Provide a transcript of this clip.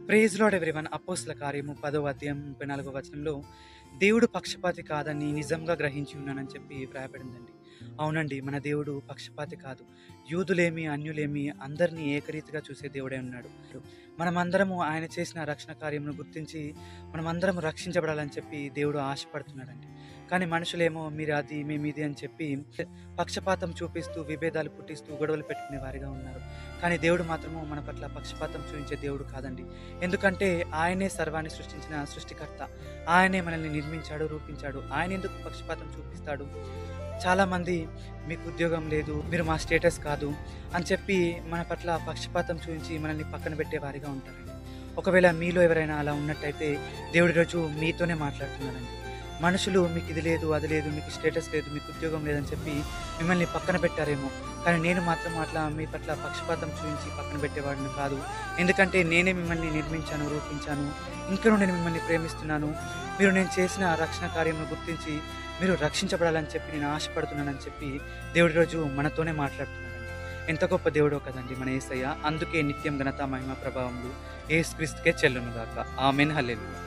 Praise lord everyone. అపోస్తల కార్యము 10వ అధ్యాయం 34వ వచనంలో దేవుడు పక్షపాతి కాదని నిజంగా గ్రహించి ఉన్నానని చెప్పి వ్రాయబడిందండి. అవునండి, మన దేవుడు పక్షపాతి కాదు. యూదులేమి అన్యులేమి అందరినీ ఏకరీతిగా చూసే దేవుడే ఉన్నాడు. మనమందరము ఆయన చేసిన రక్షణ కార్యమును గుర్తించి మనమందరం రక్షించబడాలని చెప్పి దేవుడు ఆశపడుతున్నాడండి. కానీ మనుషులేమో మీరు అది మేము ఇది అని చెప్పి పక్షపాతం చూపిస్తూ విభేదాలు పుట్టిస్తూ గొడవలు పెట్టుకునే వారిగా ఉన్నారు. కానీ దేవుడు మాత్రము మన పట్ల పక్షపాతం చూపించే దేవుడు కాదండి. ఎందుకంటే ఆయనే సర్వాన్ని సృష్టించిన సృష్టికర్త. ఆయనే మనల్ని నిర్మించాడు, రూపించాడు. ఆయన ఎందుకు పక్షపాతం చూపిస్తాడు? చాలామంది మీకు ఉద్యోగం లేదు, మీరు మా స్టేటస్ కాదు అని చెప్పి మన పట్ల పక్షపాతం చూపించి మనల్ని పక్కన పెట్టే వారిగా ఉంటారండి. ఒకవేళ మీలో ఎవరైనా అలా ఉన్నట్టయితే దేవుడి రోజు మీతోనే మాట్లాడుతున్నారండి. మనుషులు మీకు ఇది లేదు, అది లేదు, మీకు స్టేటస్ లేదు, మీకు ఉద్యోగం లేదని చెప్పి మిమ్మల్ని పక్కన పెట్టారేమో. కానీ నేను మాత్రం అట్లా మీ పట్ల పక్షపాతం చూపించి పక్కన పెట్టేవాడిని కాదు. ఎందుకంటే నేనే మిమ్మల్ని నిర్మించాను, రూపించాను. ఇంకా నేను మిమ్మల్ని ప్రేమిస్తున్నాను. మీరు నేను చేసిన రక్షణ కార్యమును గుర్తించి మీరు రక్షించబడాలని చెప్పి నేను ఆశపడుతున్నానని చెప్పి దేవుడి రోజు మనతోనే మాట్లాడుతున్నాడండి. ఎంత గొప్ప దేవుడో కదండి మన యేసయ్య. అందుకే నిత్యం ఘనత మహిమ ప్రభావములు యేసుక్రీస్తుకే చెల్లునుగాక. ఆమేన్. హల్లెలూయా.